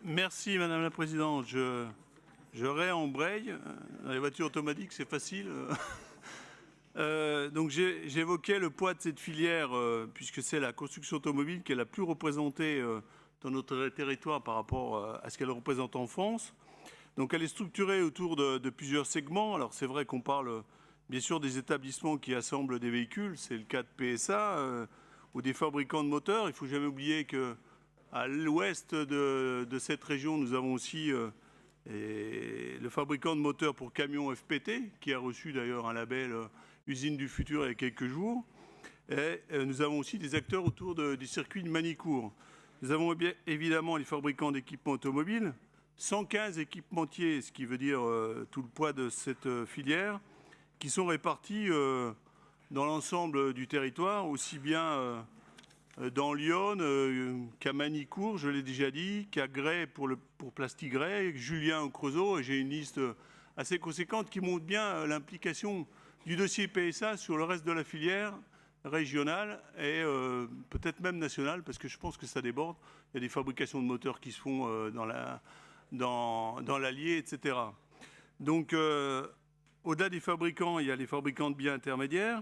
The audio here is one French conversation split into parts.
Merci Madame la Présidente. Je réembraye. Dans les voitures automatiques, c'est facile. Donc j'évoquais le poids de cette filière, puisque c'est la construction automobile qui est la plus représentée dans notre territoire par rapport à ce qu'elle représente en France. Donc elle est structurée autour de plusieurs segments. Alors c'est vrai qu'on parle bien sûr des établissements qui assemblent des véhicules, c'est le cas de PSA, ou des fabricants de moteurs. Il ne faut jamais oublier qu'à l'ouest de cette région, nous avons aussi le fabricant de moteurs pour camions FPT, qui a reçu d'ailleurs un label Usine du futur il y a quelques jours. Et nous avons aussi des acteurs autour du circuit de Manicourt. Nous avons bien évidemment les fabricants d'équipements automobiles, 115 équipementiers, ce qui veut dire tout le poids de cette filière, qui sont répartis dans l'ensemble du territoire, aussi bien dans Lyon qu'à Manicourt, je l'ai déjà dit, qu'à Gray pour Plastigray, Julien au Creusot, et j'ai une liste assez conséquente qui montre bien l'implication du dossier PSA sur le reste de la filière régionale et peut-être même nationale, parce que je pense que ça déborde. Il y a des fabrications de moteurs qui se font dans l'Allier, etc. Donc, au-delà des fabricants, il y a les fabricants de biens intermédiaires,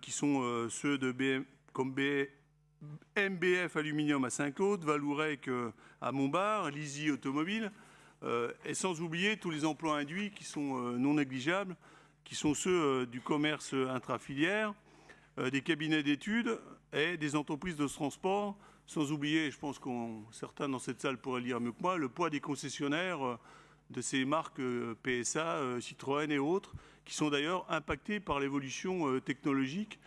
qui sont ceux de comme MBF Aluminium à Saint-Claude, Valourec à Montbard, Lizy Automobile, et sans oublier tous les emplois induits qui sont non négligeables, qui sont ceux du commerce intrafilière, des cabinets d'études et des entreprises de transport, sans oublier, je pense que certains dans cette salle pourraient le dire mieux que moi, le poids des concessionnaires de ces marques PSA, Citroën et autres, qui sont d'ailleurs impactés par l'évolution technologique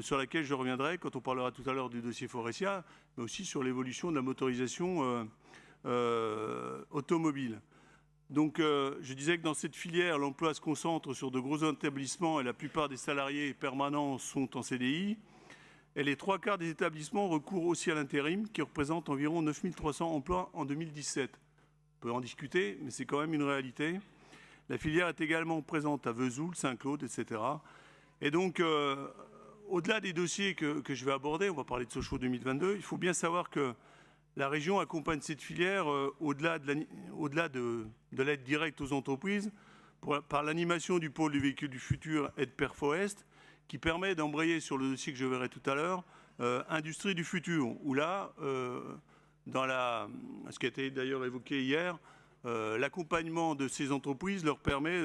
sur laquelle je reviendrai quand on parlera tout à l'heure du dossier Faurecia, mais aussi sur l'évolution de la motorisation automobile. Donc je disais que dans cette filière, l'emploi se concentre sur de gros établissements et la plupart des salariés permanents sont en CDI. Et les 3/4 des établissements recourent aussi à l'intérim, qui représente environ 9300 emplois en 2017. On peut en discuter, mais c'est quand même une réalité. La filière est également présente à Vesoul, Saint-Claude, etc. Et donc, au-delà des dossiers que je vais aborder, on va parler de Sochaux 2022, il faut bien savoir que la région accompagne cette filière au-delà de l'aide directe aux entreprises par l'animation du pôle du véhicule du futur et de Perfoest, qui permet d'embrayer sur le dossier que je verrai tout à l'heure, industrie du futur, où là, ce qui a été d'ailleurs évoqué hier, l'accompagnement de ces entreprises leur permet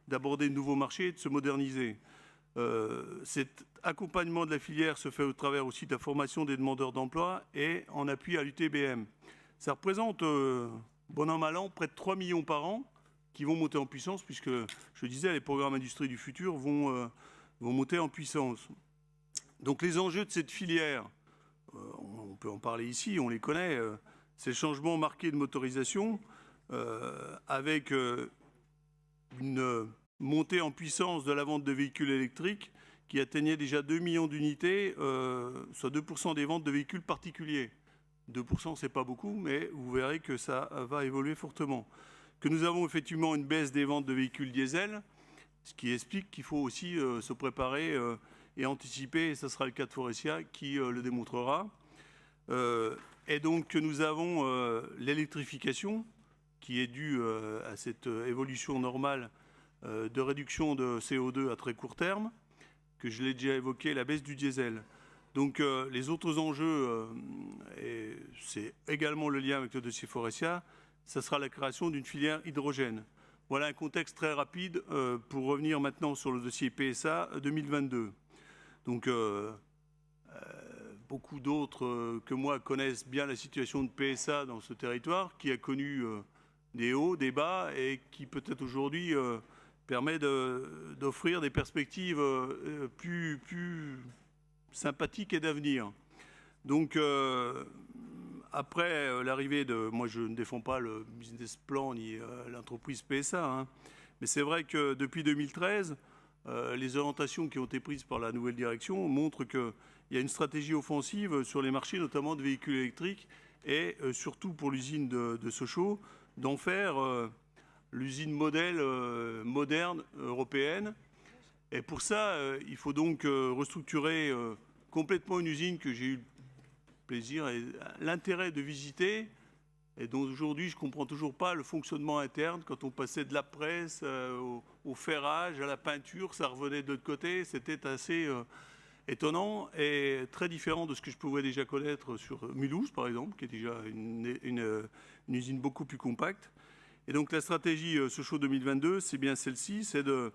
d'aborder de nouveaux marchés et de se moderniser. Cet accompagnement de la filière se fait au travers aussi de la formation des demandeurs d'emploi et en appui à l'UTBM. Ça représente, bon an mal an, près de 3 millions par an qui vont monter en puissance, puisque, je disais, les programmes industrie du futur vont monter en puissance. Donc les enjeux de cette filière, on peut en parler ici, on les connaît, c'est le changement marqué de motorisation avec une montée en puissance de la vente de véhicules électriques qui atteignait déjà 2 millions d'unités, soit 2% des ventes de véhicules particuliers. 2%, c'est pas beaucoup, mais vous verrez que ça va évoluer fortement. Que nous avons effectivement une baisse des ventes de véhicules diesel, ce qui explique qu'il faut aussi se préparer et anticiper, et ce sera le cas de Faurecia qui le démontrera. Et donc que nous avons l'électrification qui est due à cette évolution normale de réduction de CO2 à très court terme, que je l'ai déjà évoqué, la baisse du diesel. Donc les autres enjeux, et c'est également le lien avec le dossier Faurecia, ça sera la création d'une filière hydrogène. Voilà un contexte très rapide pour revenir maintenant sur le dossier PSA 2022. Donc beaucoup d'autres que moi connaissent bien la situation de PSA dans ce territoire, qui a connu des hauts, des bas, et qui peut-être aujourd'hui permet d'offrir des perspectives plus sympathiques et d'avenir. Donc, après l'arrivée de... Moi, je ne défends pas le business plan ni l'entreprise PSA, hein, mais c'est vrai que depuis 2013, les orientations qui ont été prises par la nouvelle direction montrent qu'il y a une stratégie offensive sur les marchés, notamment de véhicules électriques, et surtout pour l'usine de Sochaux, d'en faire l'usine modèle moderne européenne. Et pour ça, il faut donc restructurer complètement une usine que j'ai eu le plaisir et l'intérêt de visiter et dont aujourd'hui je ne comprends toujours pas le fonctionnement interne. Quand on passait de la presse au ferrage, à la peinture, ça revenait de l'autre côté. C'était assez étonnant et très différent de ce que je pouvais déjà connaître sur Mulhouse, par exemple, qui est déjà une usine beaucoup plus compacte. Et donc la stratégie Sochaux 2022, c'est bien celle-ci, c'est de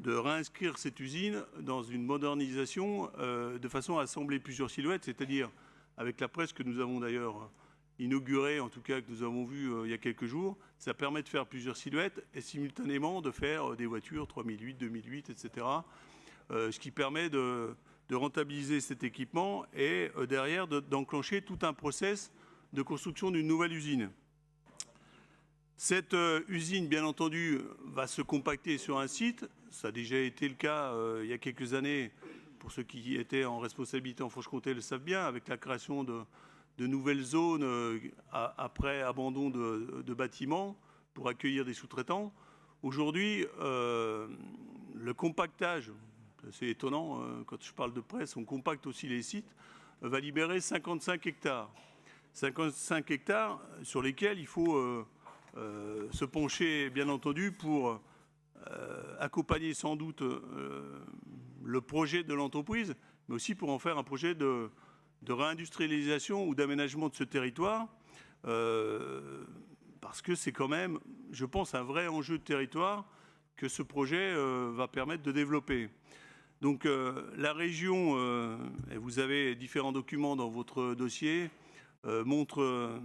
réinscrire cette usine dans une modernisation de façon à assembler plusieurs silhouettes, c'est-à-dire avec la presse que nous avons d'ailleurs inaugurée, en tout cas que nous avons vue il y a quelques jours, ça permet de faire plusieurs silhouettes et simultanément de faire des voitures 3008, 2008, etc. Ce qui permet de rentabiliser cet équipement et derrière d'enclencher tout un process de construction d'une nouvelle usine. Cette usine, bien entendu, va se compacter sur un site. Ça a déjà été le cas il y a quelques années, pour ceux qui étaient en responsabilité en Franche-Comté le savent bien, avec la création de nouvelles zones après abandon de bâtiments pour accueillir des sous-traitants. Aujourd'hui, le compactage, c'est étonnant, quand je parle de presse, on compacte aussi les sites, va libérer 55 hectares. 55 hectares sur lesquels il faut se pencher, bien entendu, pour accompagner sans doute le projet de l'entreprise, mais aussi pour en faire un projet de réindustrialisation ou d'aménagement de ce territoire, parce que c'est quand même, je pense, un vrai enjeu de territoire que ce projet va permettre de développer. Donc la région, et vous avez différents documents dans votre dossier, montre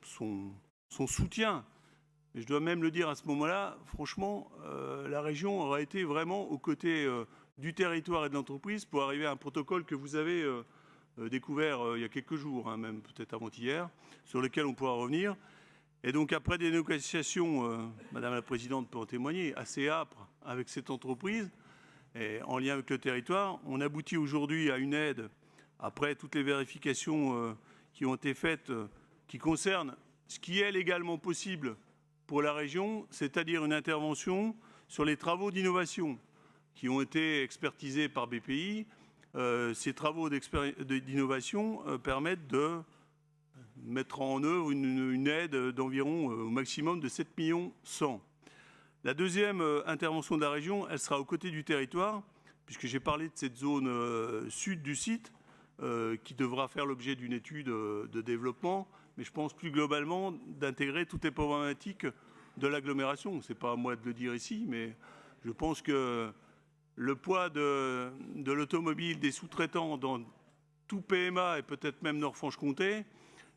son soutien. Et je dois même le dire à ce moment-là, franchement, la région aura été vraiment aux côtés du territoire et de l'entreprise pour arriver à un protocole que vous avez découvert il y a quelques jours, hein, même peut-être avant-hier, sur lequel on pourra revenir. Et donc après des négociations, Madame la Présidente peut en témoigner, assez âpres avec cette entreprise, et en lien avec le territoire, on aboutit aujourd'hui à une aide, après toutes les vérifications qui ont été faites, qui concernent ce qui est légalement possible pour la région, c'est-à-dire une intervention sur les travaux d'innovation qui ont été expertisés par BPI. Ces travaux d'innovation permettent de mettre en œuvre une aide d'environ au maximum de 7 millions 100. La deuxième intervention de la région, elle sera aux côtés du territoire, puisque j'ai parlé de cette zone sud du site, qui devra faire l'objet d'une étude de développement, mais je pense plus globalement d'intégrer toutes les problématiques de l'agglomération. Ce n'est pas à moi de le dire ici, mais je pense que le poids de l'automobile, des sous-traitants dans tout PMA et peut-être même Nord-Franche-Comté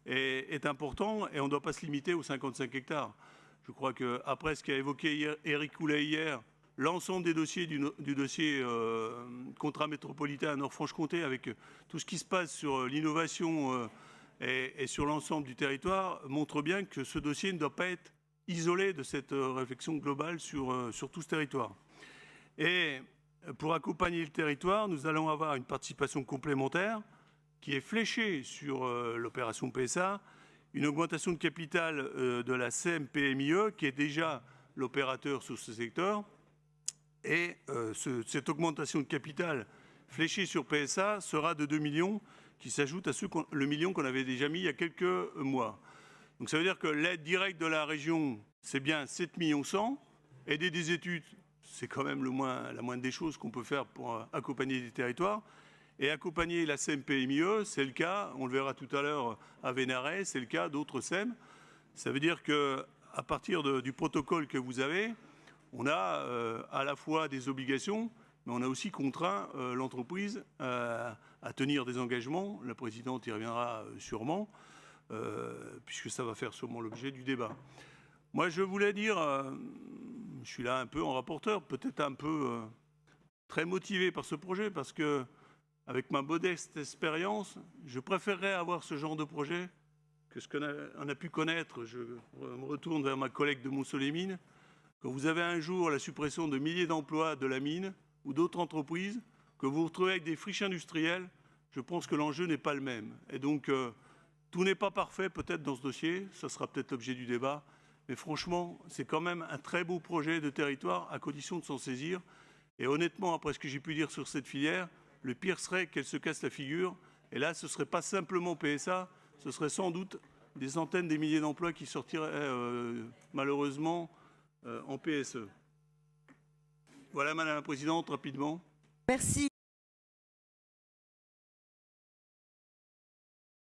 est important et on ne doit pas se limiter aux 55 hectares. Je crois qu'après ce qu'a évoqué Éric Coulet hier, l'ensemble des dossiers du dossier contrat métropolitain à Nord-Franche-Comté, avec tout ce qui se passe sur l'innovation et sur l'ensemble du territoire, montre bien que ce dossier ne doit pas être isolé de cette réflexion globale sur tout ce territoire. Et pour accompagner le territoire, nous allons avoir une participation complémentaire qui est fléchée sur l'opération PSA, une augmentation de capital de la CMPMIE, qui est déjà l'opérateur sur ce secteur. Et cette augmentation de capital fléchée sur PSA sera de 2 millions, qui s'ajoute à le million qu'on avait déjà mis il y a quelques mois. Donc ça veut dire que l'aide directe de la région, c'est bien 7 millions 100. Aider des études, c'est quand même la moindre des choses qu'on peut faire pour accompagner des territoires. Et accompagner la CMPMIE, c'est le cas, on le verra tout à l'heure à Vénarès, c'est le cas d'autres SEM. Ça veut dire qu'à partir du protocole que vous avez, on a à la fois des obligations, mais on a aussi contraint l'entreprise à tenir des engagements. La présidente y reviendra sûrement, puisque ça va faire sûrement l'objet du débat. Moi, je voulais dire, je suis là un peu en rapporteur, peut-être un peu très motivé par ce projet, parce que avec ma modeste expérience, je préférerais avoir ce genre de projet que ce qu'on a pu connaître. Je me retourne vers ma collègue de Montceau-les-Mines. Quand vous avez un jour la suppression de milliers d'emplois de la mine ou d'autres entreprises, que vous vous retrouvez avec des friches industrielles, je pense que l'enjeu n'est pas le même. Et donc, tout n'est pas parfait peut-être dans ce dossier, ça sera peut-être l'objet du débat, mais franchement, c'est quand même un très beau projet de territoire à condition de s'en saisir. Et honnêtement, après ce que j'ai pu dire sur cette filière, le pire serait qu'elle se casse la figure. Et là, ce ne serait pas simplement PSA, ce serait sans doute des centaines, des milliers d'emplois qui sortiraient malheureusement en PSE. Voilà, Madame la Présidente, rapidement. Merci.